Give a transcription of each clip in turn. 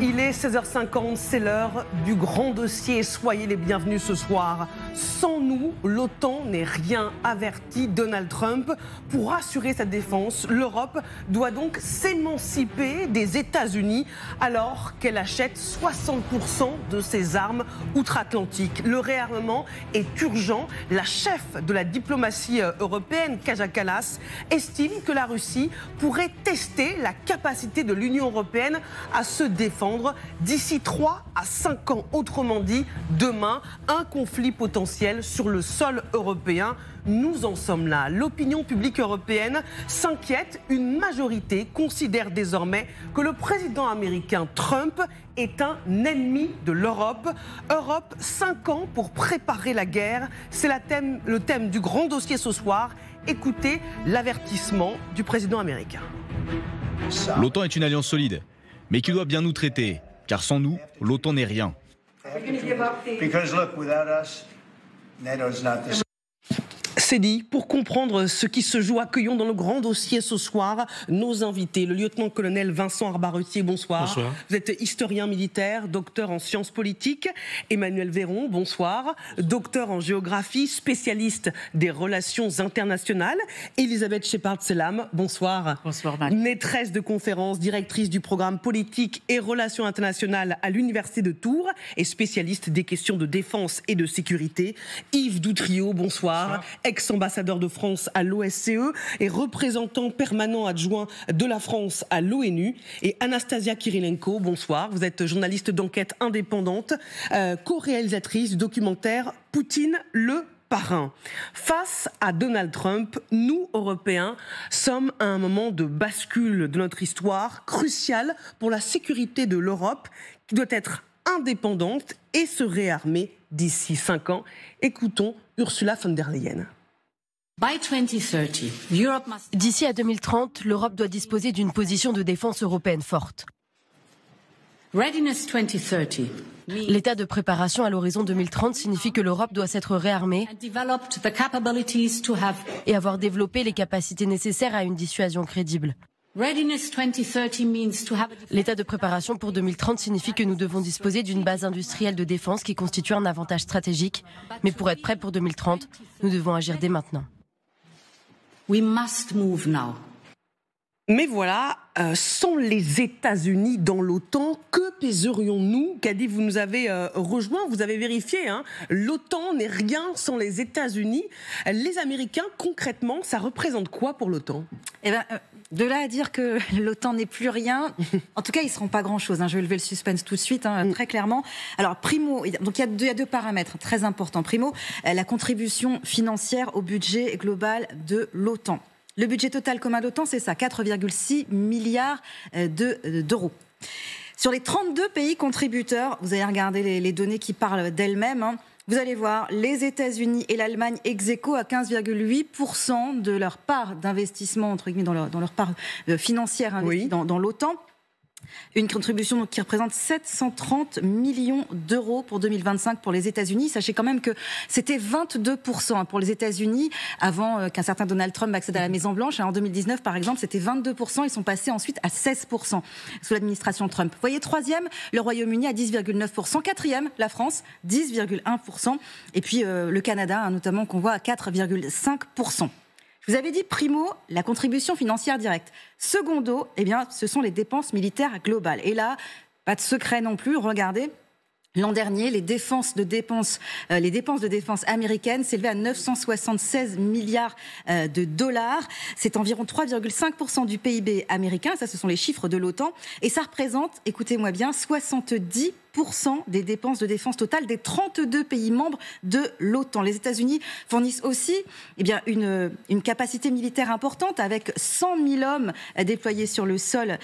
Il est 16h50, c'est l'heure du grand dossier. Soyez les bienvenus ce soir. Sans nous, l'OTAN n'est rien, averti Donald Trump. Pour assurer sa défense, l'Europe doit donc s'émanciper des États-Unis alors qu'elle achète 60% de ses armes outre-Atlantique. Le réarmement est urgent. La chef de la diplomatie européenne, Kaja Kallas, estime que la Russie pourrait tester la capacité de l'Union européenne à se défendre d'ici 3 à 5 ans. Autrement dit, demain, un conflit potentiel sur le sol européen. Nous en sommes là. L'opinion publique européenne s'inquiète. Une majorité considère désormais que le président américain Trump est un ennemi de l'Europe. Europe, 5 ans pour préparer la guerre. C'est le thème du grand dossier ce soir. Écoutez l'avertissement du président américain. L'OTAN est une alliance solide, mais qui doit bien nous traiter, car sans nous, l'OTAN n'est rien. C'est dit. Pour comprendre ce qui se joue, accueillons dans le grand dossier ce soir nos invités. Le lieutenant-colonel Vincent Arbarutier, bonsoir. Bonsoir. Vous êtes historien militaire, docteur en sciences politiques. Emmanuel Véron, bonsoir. Docteur en géographie, spécialiste des relations internationales. Elisabeth Shepard-Selam, bonsoir. Bonsoir, Marie. Maîtresse de conférences, directrice du programme politique et relations internationales à l'Université de Tours et spécialiste des questions de défense et de sécurité. Yves Doutrio, bonsoir. Ex-ambassadeur de France à l'OSCE et représentant permanent adjoint de la France à l'ONU. Et Anastasia Kirilenko, bonsoir. Vous êtes journaliste d'enquête indépendante, co-réalisatrice du documentaire Poutine le parrain. Face à Donald Trump, nous, Européens, sommes à un moment de bascule de notre histoire crucial pour la sécurité de l'Europe qui doit être indépendante et se réarmer d'ici 5 ans. Écoutons Ursula von der Leyen. D'ici à 2030, l'Europe doit disposer d'une position de défense européenne forte. L'état de préparation à l'horizon 2030 signifie que l'Europe doit s'être réarmée et avoir développé les capacités nécessaires à une dissuasion crédible. L'état de préparation pour 2030 signifie que nous devons disposer d'une base industrielle de défense qui constitue un avantage stratégique. Mais pour être prêts pour 2030, nous devons agir dès maintenant. Mais voilà, sans les États-Unis dans l'OTAN, que pèserions-nous? Kadi, vous nous avez rejoint, vous avez vérifié, hein, l'OTAN n'est rien sans les États-Unis. Les Américains, concrètement, ça représente quoi pour l'OTAN? Eh ben, de là à dire que l'OTAN n'est plus rien, en tout cas, ils ne seront pas grand-chose. Hein. Je vais lever le suspense tout de suite, hein, très clairement. Alors, primo, donc il y a deux paramètres très importants. Primo, la contribution financière au budget global de l'OTAN. Le budget total commun d'OTAN, c'est ça, 4,6 milliards d'euros. Sur les 32 pays contributeurs, vous allez regarder les données qui parlent d'elles-mêmes, hein. Vous allez voir, les États-Unis et l'Allemagne ex-aequo à 15,8% de leur part d'investissement, entre guillemets, dans leur part financière investie dans l'OTAN. Une contribution donc qui représente 730 millions d'euros pour 2025 pour les États-Unis. Sachez quand même que c'était 22% pour les États-Unis avant qu'un certain Donald Trump accède à la Maison-Blanche. En 2019, par exemple, c'était 22%. Ils sont passés ensuite à 16% sous l'administration Trump. Vous voyez, troisième, le Royaume-Uni à 10,9%. Quatrième, la France, 10,1%. Et puis le Canada, notamment, qu'on voit à 4,5%. Je vous avais dit, primo, la contribution financière directe. Secondo, eh bien, ce sont les dépenses militaires globales. Et là, pas de secret non plus, regardez. L'an dernier, les dépenses de défense américaines s'élevaient à 976 milliards de dollars. C'est environ 3,5% du PIB américain. Ça, ce sont les chiffres de l'OTAN. Et ça représente, écoutez-moi bien, 70% des dépenses de défense totales des 32 pays membres de l'OTAN. Les États-Unis fournissent aussi une capacité militaire importante avec 100 000 hommes déployés sur le sol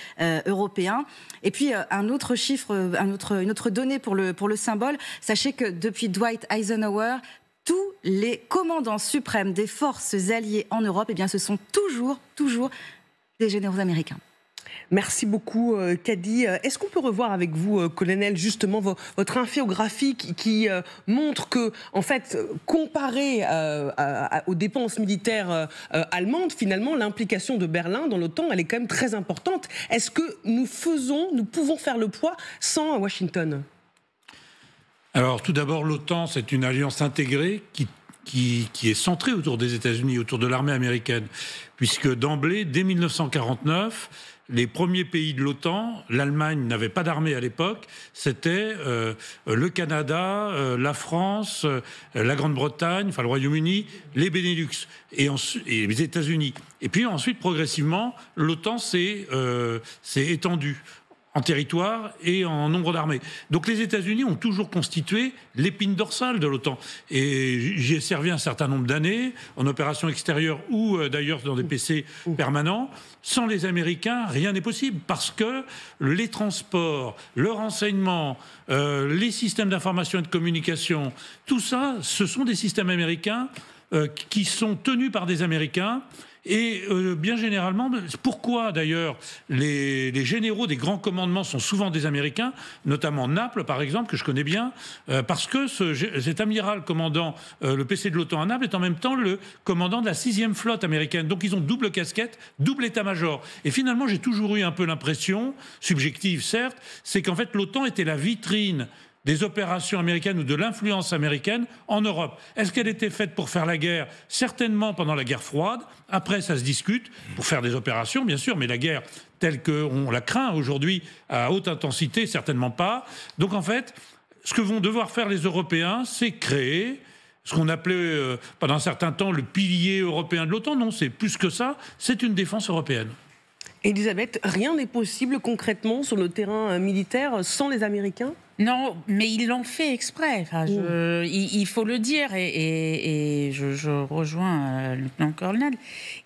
européen. Et puis un autre chiffre, une autre donnée pour le symbole. Sachez que depuis Dwight Eisenhower, tous les commandants suprêmes des forces alliées en Europe, eh bien, ce sont toujours des généraux américains. Merci beaucoup, Kadi. Est-ce qu'on peut revoir avec vous, colonel, justement votre infographie qui montre que, en fait, comparé aux dépenses militaires allemandes, finalement, l'implication de Berlin dans l'OTAN, elle est quand même très importante. Est-ce que nous pouvons faire le poids sans Washington ? Alors, tout d'abord, l'OTAN, c'est une alliance intégrée qui est centrée autour des États-Unis, autour de l'armée américaine, puisque d'emblée, dès 1949, les premiers pays de l'OTAN, l'Allemagne n'avait pas d'armée à l'époque, c'était le Canada, la France, la Grande-Bretagne, enfin le Royaume-Uni, les Benelux et les États-Unis. Et puis ensuite, progressivement, l'OTAN s'est étendue en territoire et en nombre d'armées. Donc les États-Unis ont toujours constitué l'épine dorsale de l'OTAN. Et j'y ai servi un certain nombre d'années, en opération extérieure ou d'ailleurs dans des PC permanents. Sans les Américains, rien n'est possible, parce que les transports, le renseignement, les systèmes d'information et de communication, tout ça, ce sont des systèmes américains qui sont tenus par des Américains. Et bien généralement, pourquoi d'ailleurs les généraux des grands commandements sont souvent des Américains, notamment Naples par exemple, que je connais bien, parce que cet amiral commandant le PC de l'OTAN à Naples est en même temps le commandant de la 6e flotte américaine. Donc ils ont double casquette, double état-major. Et finalement, j'ai toujours eu un peu l'impression, subjective certes, c'est qu'en fait l'OTAN était la vitrine des opérations américaines ou de l'influence américaine en Europe. Est-ce qu'elle était faite pour faire la guerre ? Certainement pendant la guerre froide. Après, ça se discute, pour faire des opérations, bien sûr, mais la guerre telle qu'on la craint aujourd'hui à haute intensité, certainement pas. Donc en fait, ce que vont devoir faire les Européens, c'est créer ce qu'on appelait pendant un certain temps le pilier européen de l'OTAN. Non, c'est plus que ça, c'est une défense européenne. Elisabeth, rien n'est possible concrètement sur le terrain militaire sans les Américains ? Non, mais ils l'ont fait exprès. Enfin, il faut le dire, et je rejoins le lieutenant-colonel.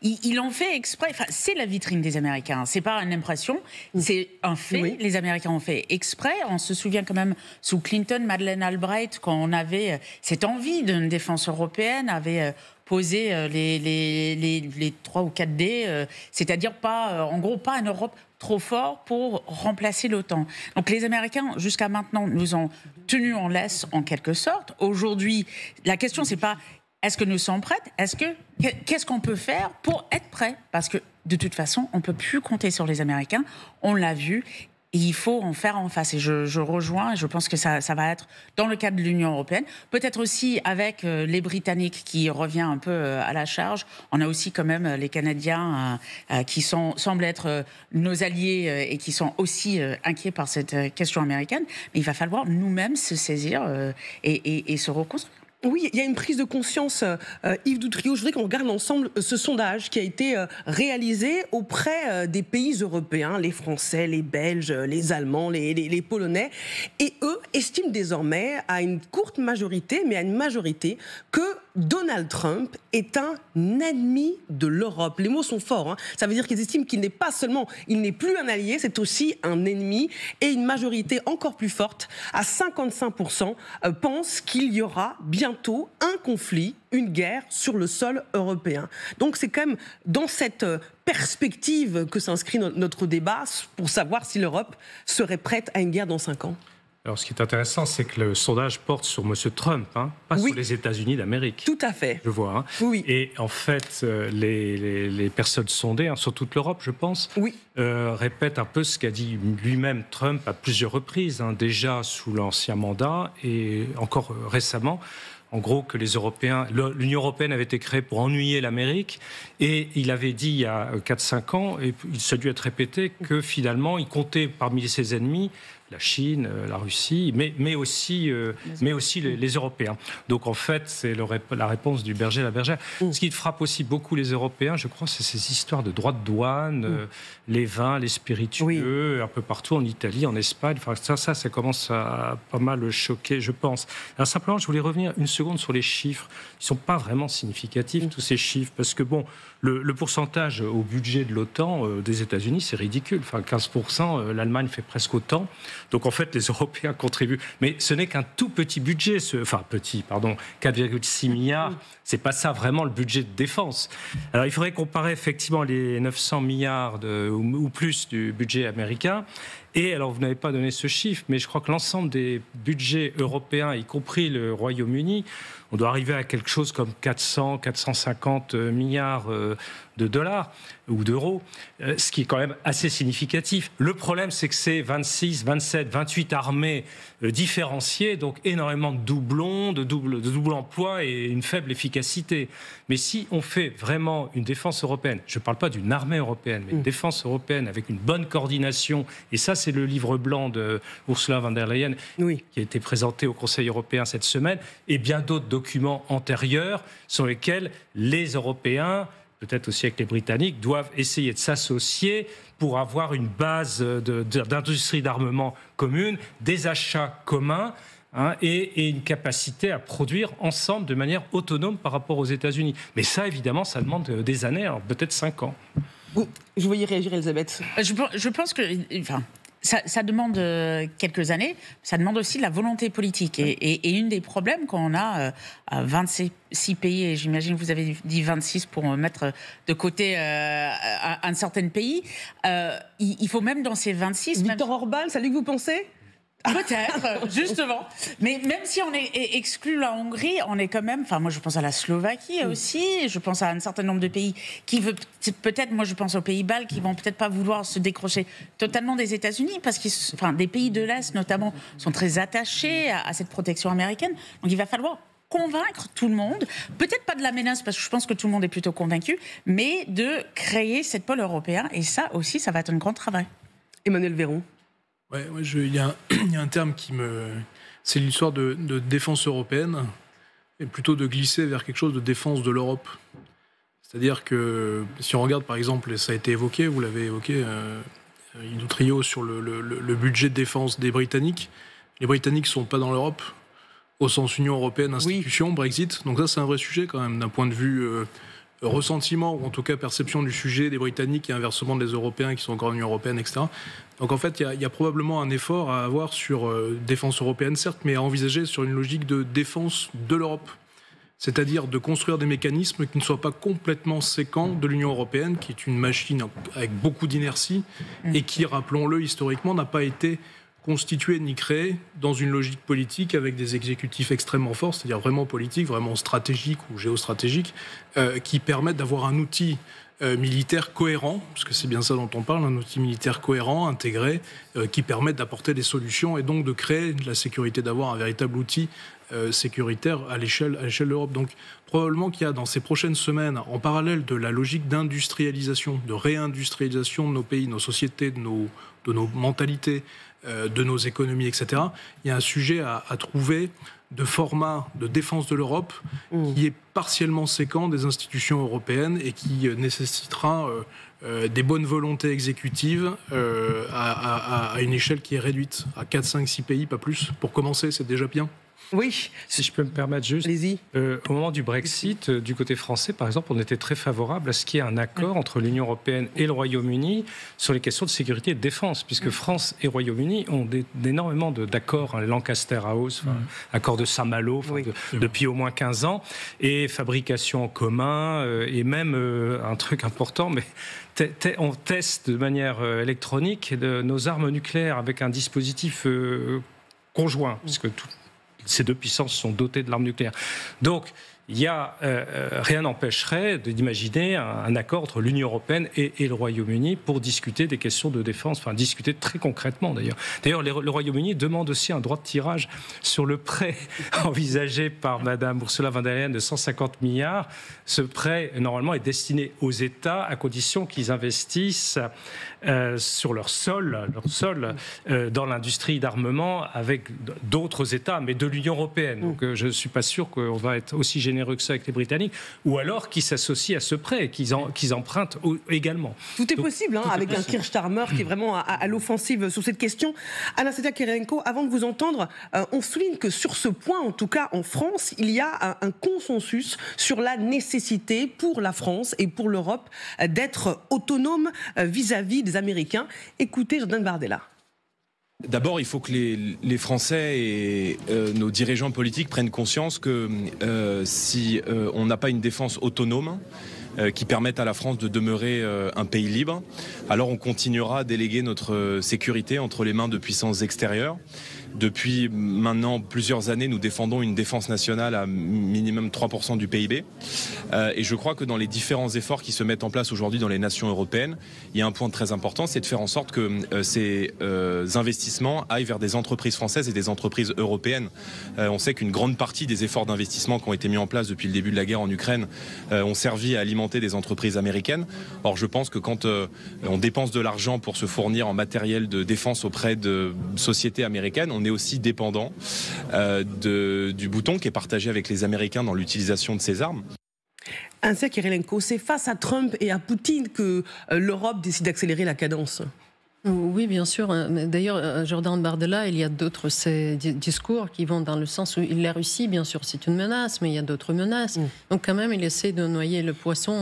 Ils l'ont fait exprès. Enfin, c'est la vitrine des Américains. C'est pas une impression, c'est un fait. Oui. Les Américains ont fait exprès. On se souvient quand même sous Clinton, Madeleine Albright, quand on avait cette envie d'une défense européenne, avait poser les 3 ou 4 D, c'est-à-dire en gros pas une Europe trop fort pour remplacer l'OTAN. Donc les Américains, jusqu'à maintenant, nous ont tenus en laisse en quelque sorte. Aujourd'hui, la question c'est pas est-ce que nous sommes prêts, qu'est-ce qu'on peut faire pour être prêts ? Parce que de toute façon, on ne peut plus compter sur les Américains, on l'a vu. Et il faut en faire en face. Et je rejoins, et je pense que ça va être dans le cadre de l'Union européenne. Peut-être aussi avec les Britanniques qui revient un peu à la charge. On a aussi quand même les Canadiens qui semblent être nos alliés et qui sont aussi inquiets par cette question américaine. Mais il va falloir nous-mêmes se saisir et se reconstruire. Oui, il y a une prise de conscience, Yves Doutrio. Je voudrais qu'on regarde ensemble ce sondage qui a été réalisé auprès des pays européens, les Français, les Belges, les Allemands, les Polonais. Et eux estiment désormais, à une courte majorité, mais à une majorité, que Donald Trump est un ennemi de l'Europe. Les mots sont forts, hein. Ça veut dire qu'ils estiment qu'il n'est pas seulement, il n'est plus un allié, c'est aussi un ennemi. Et une majorité encore plus forte, à 55%, pense qu'il y aura bientôt un conflit, une guerre sur le sol européen. Donc c'est quand même dans cette perspective que s'inscrit notre débat pour savoir si l'Europe serait prête à une guerre dans 5 ans. Alors, ce qui est intéressant, c'est que le sondage porte sur M. Trump, pas sur les États-Unis d'Amérique. Tout à fait. Je vois. Hein. Oui. Et en fait, les personnes sondées, sur toute l'Europe, je pense, répètent un peu ce qu'a dit lui-même Trump à plusieurs reprises, déjà sous l'ancien mandat et encore récemment. En gros, que les Européens, l'Union européenne avait été créée pour ennuyer l'Amérique, et il avait dit il y a 4-5 ans, et il a dû être répété, que finalement, il comptait parmi ses ennemis la Chine, la Russie, mais aussi les Européens. Donc en fait, c'est la réponse du berger à la bergère. Ce qui frappe aussi beaucoup les Européens, je crois, c'est ces histoires de droits de douane, les vins, les spiritueux, un peu partout en Italie, en Espagne. Enfin, ça commence à pas mal choquer, je pense. Alors simplement, je voulais revenir une seconde seconde sur les chiffres. Ils ne sont pas vraiment significatifs, tous ces chiffres, parce que bon, le pourcentage au budget de l'OTAN des États-Unis, c'est ridicule. Enfin, 15%, l'Allemagne fait presque autant. Donc en fait, les Européens contribuent. Mais ce n'est qu'un tout petit budget, 4,6 milliards. C'est pas ça vraiment le budget de défense. Alors il faudrait comparer effectivement les 900 milliards ou plus du budget américain. Et alors, vous n'avez pas donné ce chiffre, mais je crois que l'ensemble des budgets européens, y compris le Royaume-Uni, on doit arriver à quelque chose comme 400, 450 milliards de dollars ou d'euros, ce qui est quand même assez significatif. Le problème, c'est que c'est 26, 27, 28 armées différenciées, donc énormément de doublons, de double emploi et une faible efficacité. Mais si on fait vraiment une défense européenne, je ne parle pas d'une armée européenne, mais une défense européenne avec une bonne coordination, et ça c'est le livre blanc de Ursula von der Leyen qui a été présenté au Conseil européen cette semaine, et bien d'autres documents antérieurs sur lesquels les Européens, peut-être aussi avec les Britanniques, doivent essayer de s'associer pour avoir une base d'industrie d'armement commune, des achats communs, et une capacité à produire ensemble de manière autonome par rapport aux États-Unis. Mais ça, évidemment, ça demande des années, alors peut-être 5 ans. Je voyais réagir, Elisabeth. Je pense que... Ça demande quelques années, ça demande aussi de la volonté politique. Et une des problèmes quand on a 26 pays, et j'imagine que vous avez dit 26 pour mettre de côté un certain pays, il faut même dans ces 26... Viktor Orban, c'est à lui que vous pensez ? Peut-être, justement. Mais même si on exclut la Hongrie, on est quand même... Enfin, moi, je pense à la Slovaquie aussi. Je pense à un certain nombre de pays qui veulent... Peut-être, moi, je pense aux Pays-Bas qui vont peut-être pas vouloir se décrocher totalement des États-Unis parce que des pays de l'Est, notamment, sont très attachés à cette protection américaine. Donc, il va falloir convaincre tout le monde, peut-être pas de la menace, parce que je pense que tout le monde est plutôt convaincu, mais de créer cette pôle européen. Et ça aussi, ça va être un grand travail. Emmanuel Véron. Il y a un terme qui me... C'est l'histoire de défense européenne, et plutôt de glisser vers quelque chose de défense de l'Europe. C'est-à-dire que, si on regarde par exemple, et ça a été évoqué, vous l'avez évoqué, Ido Trio, sur le budget de défense des Britanniques. Les Britanniques ne sont pas dans l'Europe, au sens Union européenne, institution, Brexit. Donc ça, c'est un vrai sujet quand même, d'un point de vue... ressentiment, ou en tout cas perception du sujet des Britanniques et inversement des Européens qui sont encore en Union européenne, etc. Donc en fait, il y a probablement un effort à avoir sur défense européenne, certes, mais à envisager sur une logique de défense de l'Europe. C'est-à-dire de construire des mécanismes qui ne soient pas complètement séquents de l'Union européenne, qui est une machine avec beaucoup d'inertie, et qui, rappelons-le, historiquement, n'a pas été constituée ni créée dans une logique politique avec des exécutifs extrêmement forts, c'est-à-dire vraiment politiques, vraiment stratégiques ou géostratégiques, qui permettent d'avoir un outil militaire cohérent, parce que c'est bien ça dont on parle, un outil militaire cohérent, intégré, qui permet d'apporter des solutions et donc de créer de la sécurité, d'avoir un véritable outil sécuritaire à l'échelle de l'Europe. Donc probablement qu'il y a dans ces prochaines semaines, en parallèle de la logique d'industrialisation, de réindustrialisation de nos pays, de nos sociétés, de nos mentalités, de nos économies, etc., il y a un sujet à trouver de format de défense de l'Europe qui est partiellement séquent des institutions européennes et qui nécessitera des bonnes volontés exécutives à une échelle qui est réduite à 4, 5, 6 pays, pas plus. Pour commencer, c'est déjà bien. Oui. Si je peux me permettre juste, au moment du Brexit, du côté français, par exemple, on était très favorable à ce qu'il y ait un accord entre l'Union européenne et le Royaume-Uni sur les questions de sécurité et de défense, puisque France et Royaume-Uni ont énormément d'accords, Lancaster House, accord de Saint-Malo, depuis au moins 15 ans, et fabrication en commun, et même un truc important, mais on teste de manière électronique nos armes nucléaires avec un dispositif conjoint, puisque ces deux puissances sont dotées de l'arme nucléaire. Donc, rien n'empêcherait d'imaginer un accord entre l'Union européenne et le Royaume-Uni pour discuter des questions de défense, enfin discuter très concrètement d'ailleurs. D'ailleurs, le Royaume-Uni demande aussi un droit de tirage sur le prêt envisagé par Madame Ursula von der Leyen de 150 milliards. Ce prêt, normalement, est destiné aux États à condition qu'ils investissent sur leur sol dans l'industrie d'armement avec d'autres États, mais de l'Union européenne. Donc je ne suis pas sûr qu'on va être aussi généreux généreux que ça avec les Britanniques, ou alors qu'ils s'associent à ce prêt, qu'ils empruntent également. Tout est possible, avec un Keir Starmer qui est vraiment à l'offensive sur cette question. Anastasia Kyrilenko, avant de vous entendre, on souligne que sur ce point, en tout cas en France, il y a un consensus sur la nécessité pour la France et pour l'Europe d'être autonome vis-à-vis des Américains. Écoutez Jordan Bardella. D'abord, il faut que les Français et nos dirigeants politiques prennent conscience que si on n'a pas une défense autonome qui permette à la France de demeurer un pays libre, alors on continuera à déléguer notre sécurité entre les mains de puissances extérieures. Depuis maintenant plusieurs années, nous défendons une défense nationale à minimum 3% du PIB. Et je crois que dans les différents efforts qui se mettent en place aujourd'hui dans les nations européennes, il y a un point très important, c'est de faire en sorte que ces investissements aillent vers des entreprises françaises et des entreprises européennes. On sait qu'une grande partie des efforts d'investissement qui ont été mis en place depuis le début de la guerre en Ukraine ont servi à alimenter des entreprises américaines. Or, je pense que quand on dépense de l'argent pour se fournir en matériel de défense auprès de sociétés américaines, on est aussi dépendant du bouton qui est partagé avec les Américains dans l'utilisation de ces armes. Anastasia Kyrilenko, c'est face à Trump et à Poutine que l'Europe décide d'accélérer la cadence. Oui, bien sûr. D'ailleurs, Jordan Bardella, il y a d'autres discours qui vont dans le sens où la Russie, bien sûr, c'est une menace, mais il y a d'autres menaces. Donc quand même, il essaie de noyer le poisson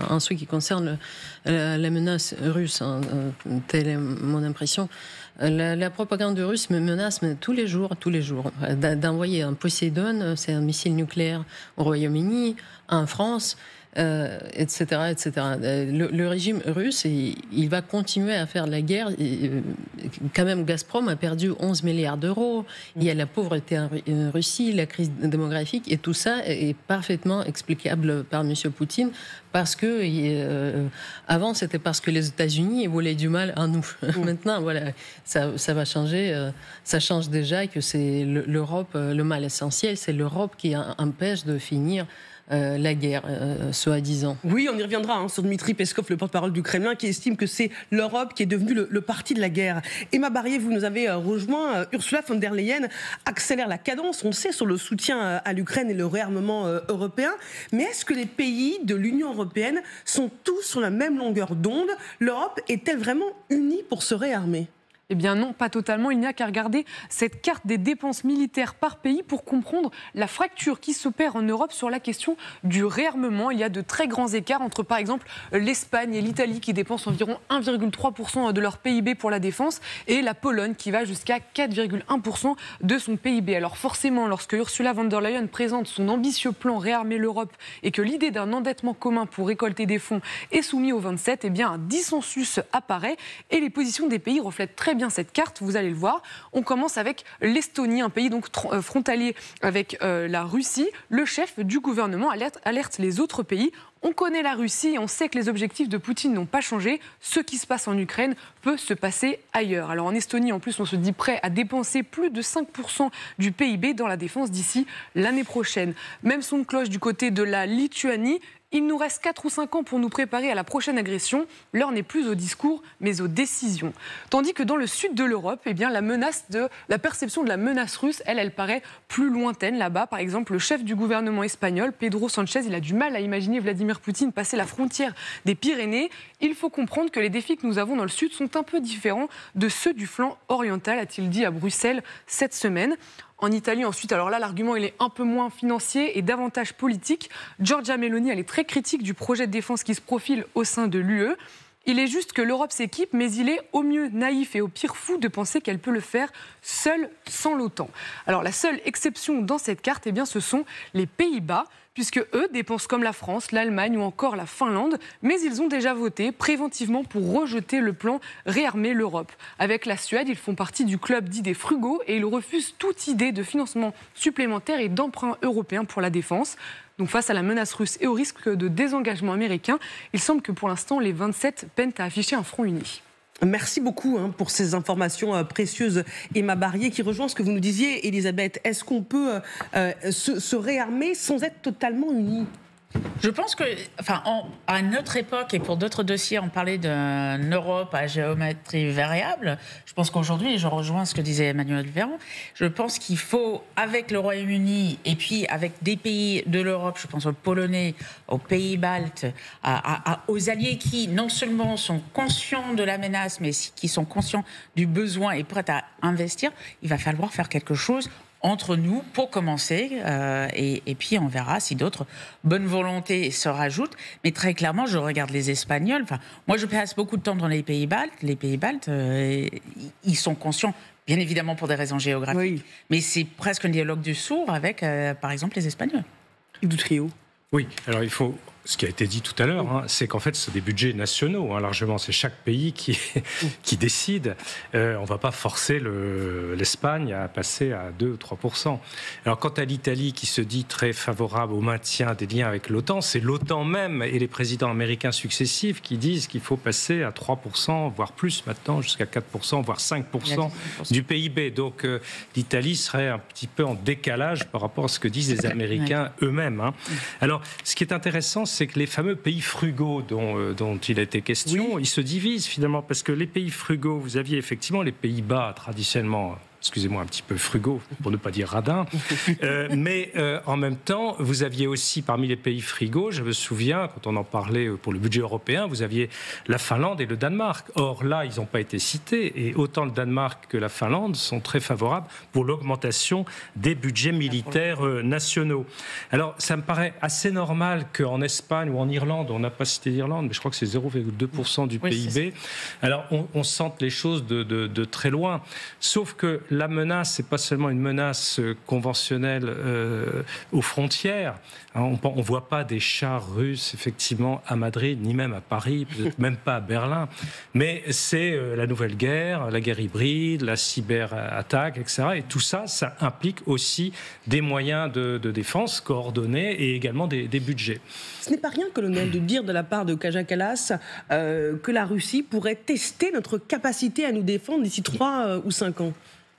en ce qui concerne la menace russe. Telle est mon impression. La propagande russe me menace tous les jours, d'envoyer un Poséidon, c'est un missile nucléaire au Royaume-Uni, en France, etc., etc. Le régime russe, il va continuer à faire la guerre. Quand même, Gazprom a perdu 11 milliards d'euros. Il y a la pauvreté en Russie, la crise démographique, et tout ça est parfaitement explicable par M. Poutine, parce que avant, c'était parce que les États-Unis voulaient du mal à nous. Maintenant, voilà, ça va changer. Ça change déjà, que c'est l'Europe, le mal essentiel, c'est l'Europe qui empêche de finir la guerre, soi-disant. Oui, on y reviendra sur Dmitri Peskov, le porte-parole du Kremlin, qui estime que c'est l'Europe qui est devenue le parti de la guerre. Emma Barrier, vous nous avez rejoint. Ursula von der Leyen accélère la cadence, on le sait, sur le soutien à l'Ukraine et le réarmement européen. Mais est-ce que les pays de l'Union européenne sont tous sur la même longueur d'onde? L'Europe est-elle vraiment unie pour se réarmer? Eh bien non, pas totalement. Il n'y a qu'à regarder cette carte des dépenses militaires par pays pour comprendre la fracture qui s'opère en Europe sur la question du réarmement. Il y a de très grands écarts entre, par exemple, l'Espagne et l'Italie qui dépensent environ 1,3% de leur PIB pour la défense et la Pologne qui va jusqu'à 4,1% de son PIB. Alors forcément, lorsque Ursula von der Leyen présente son ambitieux plan Réarmer l'Europe et que l'idée d'un endettement commun pour récolter des fonds est soumise aux 27, eh bien un dissensus apparaît et les positions des pays reflètent très bien cette carte, vous allez le voir. On commence avec l'Estonie, un pays donc frontalier avec la Russie. Le chef du gouvernement alerte les autres pays. On connaît la Russie et on sait que les objectifs de Poutine n'ont pas changé. Ce qui se passe en Ukraine peut se passer ailleurs. Alors en Estonie, en plus, on se dit prêt à dépenser plus de 5% du PIB dans la défense d'ici l'année prochaine. Même son de cloche du côté de la Lituanie. Il nous reste 4 ou 5 ans pour nous préparer à la prochaine agression. L'heure n'est plus au discours, mais aux décisions. Tandis que dans le sud de l'Europe, eh bien, la perception de la menace russe, elle paraît plus lointaine. Là-bas, par exemple, le chef du gouvernement espagnol, Pedro Sánchez, il a du mal à imaginer Vladimir Poutine passer la frontière des Pyrénées. Il faut comprendre que les défis que nous avons dans le sud sont un peu différents de ceux du flanc oriental, a-t-il dit à Bruxelles cette semaine. En Italie, ensuite, alors là, l'argument, il est un peu moins financier et davantage politique. Giorgia Meloni, elle est très critique du projet de défense qui se profile au sein de l'UE. Il est juste que l'Europe s'équipe, mais il est au mieux naïf et au pire fou de penser qu'elle peut le faire seule, sans l'OTAN. Alors la seule exception dans cette carte, eh bien, ce sont les Pays-Bas, puisque eux dépensent comme la France, l'Allemagne ou encore la Finlande, mais ils ont déjà voté préventivement pour rejeter le plan Réarmer l'Europe. Avec la Suède, ils font partie du club dit des frugaux et ils refusent toute idée de financement supplémentaire et d'emprunt européen pour la défense. Donc face à la menace russe et au risque de désengagement américain, il semble que pour l'instant, les 27 peinent à afficher un front uni. Merci beaucoup pour ces informations précieuses, Emma Barrier, qui rejoint ce que vous nous disiez, Elisabeth. Est-ce qu'on peut se réarmer sans être totalement unis ? Je pense que, à notre époque et pour d'autres dossiers, on parlait d'une Europe à géométrie variable. Je pense qu'aujourd'hui, et je rejoins ce que disait Emmanuel Véran, je pense qu'il faut, avec le Royaume-Uni et puis avec des pays de l'Europe, je pense aux Polonais, aux pays baltes, aux alliés qui non seulement sont conscients de la menace, mais qui sont conscients du besoin et prêts à investir, il va falloir faire quelque chose entre nous, pour commencer, et puis on verra si d'autres bonnes volontés se rajoutent. Mais très clairement, je regarde les Espagnols. Moi, je passe beaucoup de temps dans les pays baltes. Les pays baltes, ils sont conscients, bien évidemment pour des raisons géographiques, mais c'est presque un dialogue du sourd avec, par exemple, les Espagnols. Du trio. Oui, alors il faut... Ce qui a été dit tout à l'heure, c'est qu'en fait, c'est des budgets nationaux, largement. C'est chaque pays qui décide. On ne va pas forcer l'Espagne à passer à 2 ou 3%. Alors, quant à l'Italie, qui se dit très favorable au maintien des liens avec l'OTAN, c'est l'OTAN même et les présidents américains successifs qui disent qu'il faut passer à 3%, voire plus maintenant, jusqu'à 4%, voire 5% du PIB. Donc, l'Italie serait un petit peu en décalage par rapport à ce que disent les Américains eux-mêmes. Alors, ce qui est intéressant, c'est que les fameux pays frugaux dont il a été question, ils se divisent finalement, parce que les pays frugaux, vous aviez effectivement les Pays-Bas traditionnellement, excusez-moi, un petit peu frugaux, pour ne pas dire radins, mais en même temps, vous aviez aussi parmi les pays frugaux, je me souviens, quand on en parlait pour le budget européen, vous aviez la Finlande et le Danemark. Or là, ils n'ont pas été cités, et autant le Danemark que la Finlande sont très favorables pour l'augmentation des budgets militaires nationaux. Alors, ça me paraît assez normal qu'en Espagne ou en Irlande, on n'a pas cité l'Irlande, mais je crois que c'est 0,2% du PIB, alors on sente les choses de très loin, sauf que la menace, c'est pas seulement une menace conventionnelle aux frontières. On ne voit pas des chars russes, effectivement, à Madrid, ni même à Paris, peut-être même pas à Berlin. Mais c'est la nouvelle guerre, la guerre hybride, la cyberattaque, etc. Et tout ça, ça implique aussi des moyens de défense coordonnés et également des budgets. Ce n'est pas rien, colonel, de dire de la part de Kaja Kallas que la Russie pourrait tester notre capacité à nous défendre d'ici 3 ou 5 ans.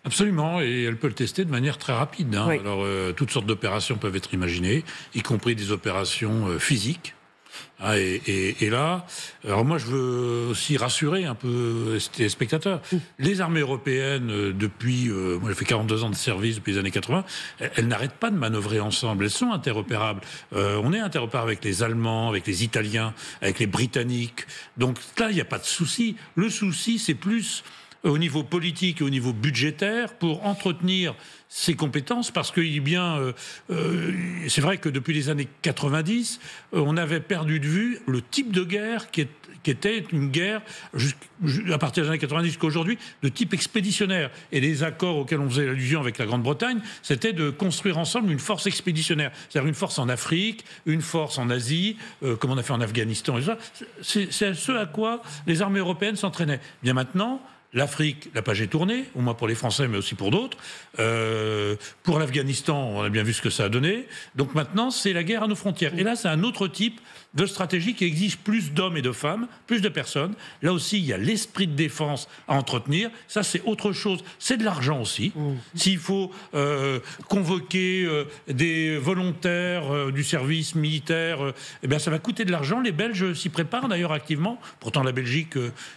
Absolument, et elle peut le tester de manière très rapide. Oui. Alors, toutes sortes d'opérations peuvent être imaginées, y compris des opérations physiques. Et là, alors moi je veux aussi rassurer un peu les spectateurs. Les armées européennes, depuis, moi j'ai fait 42 ans de service depuis les années 80, elles n'arrêtent pas de manœuvrer ensemble, elles sont interopérables. On est interopérable avec les Allemands, avec les Italiens, avec les Britanniques. Donc là, il n'y a pas de souci. Le souci, c'est plus au niveau politique et au niveau budgétaire pour entretenir ces compétences, parce que c'est vrai que depuis les années 90, on avait perdu de vue le type de guerre qui était une guerre, à partir des années 90 jusqu'à aujourd'hui, de type expéditionnaire. Et les accords auxquels on faisait allusion avec la Grande-Bretagne, c'était de construire ensemble une force expéditionnaire. C'est-à-dire une force en Afrique, une force en Asie, comme on a fait en Afghanistan et ça. C'est ce à quoi les armées européennes s'entraînaient. Bien maintenant, l'Afrique, la page est tournée, au moins pour les Français, mais aussi pour d'autres. Pour l'Afghanistan, on a bien vu ce que ça a donné. Donc maintenant, c'est la guerre à nos frontières. Et là, c'est un autre type de stratégie qui exige plus d'hommes et de femmes, plus de personnes. Là aussi, il y a l'esprit de défense à entretenir. Ça, c'est autre chose. C'est de l'argent aussi. S'il faut convoquer des volontaires du service militaire, eh bien, ça va coûter de l'argent. Les Belges s'y préparent d'ailleurs activement. Pourtant, la Belgique,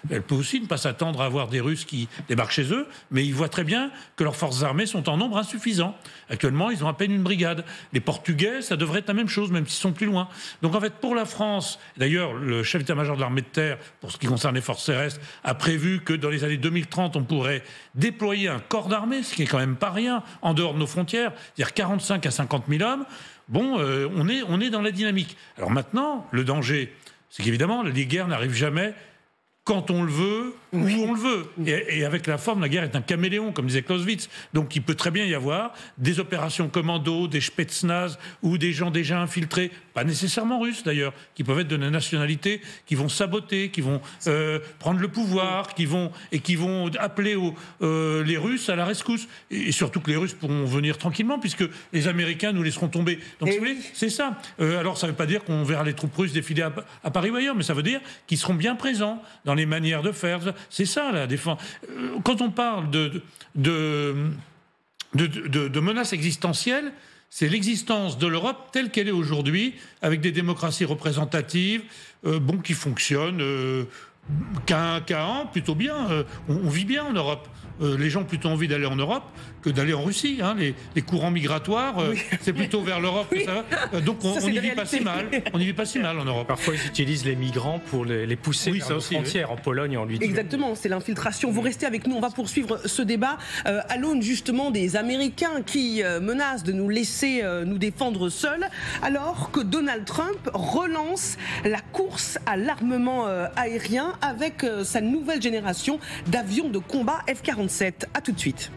elle peut aussi ne pas s'attendre à avoir des Russes qui débarquent chez eux, mais ils voient très bien que leurs forces armées sont en nombre insuffisant. Actuellement, ils ont à peine une brigade. Les Portugais, ça devrait être la même chose, même s'ils sont plus loin. Donc en fait, pour la France, d'ailleurs, le chef d'état-major de l'armée de terre, pour ce qui concerne les forces terrestres, a prévu que dans les années 2030, on pourrait déployer un corps d'armée, ce qui est quand même pas rien, en dehors de nos frontières, c'est-à-dire 45 à 50 000 hommes. Bon, on est dans la dynamique. Alors maintenant, le danger, c'est qu'évidemment, les guerres n'arrivent jamais quand on le veut, où on le veut. Et avec la forme, la guerre est un caméléon, comme disait Clausewitz. Donc il peut très bien y avoir des opérations commando, des Spetsnaz, ou des gens déjà infiltrés, pas nécessairement russes d'ailleurs, qui peuvent être de nationalité, qui vont saboter, qui vont prendre le pouvoir, qui vont appeler les Russes à la rescousse. Et surtout que les Russes pourront venir tranquillement, puisque les Américains nous laisseront tomber. Donc si vous voulez, c'est ça. Alors ça ne veut pas dire qu'on verra les troupes russes défiler à Paris ou ailleurs, mais ça veut dire qu'ils seront bien présents dans les manières de faire. C'est ça la défense. Quand on parle de menaces existentielles, c'est l'existence de l'Europe telle qu'elle est aujourd'hui, avec des démocraties représentatives, qui fonctionnent qu'un an, plutôt bien. On vit bien en Europe. Les gens ont plutôt envie d'aller en Europe que d'aller en Russie. Hein. Les courants migratoires, c'est plutôt vers l'Europe que ça va. Donc on n'y vit pas si mal. On n'y vit pas si mal en Europe. Parfois, ils utilisent les migrants pour les pousser vers nos frontières, en Pologne, en Lituanie. Exactement, c'est l'infiltration. Vous restez avec nous, on va poursuivre ce débat à l'aune justement des Américains qui menacent de nous laisser nous défendre seuls, alors que Donald Trump relance la course à l'armement aérien avec sa nouvelle génération d'avions de combat F-47. A tout de suite.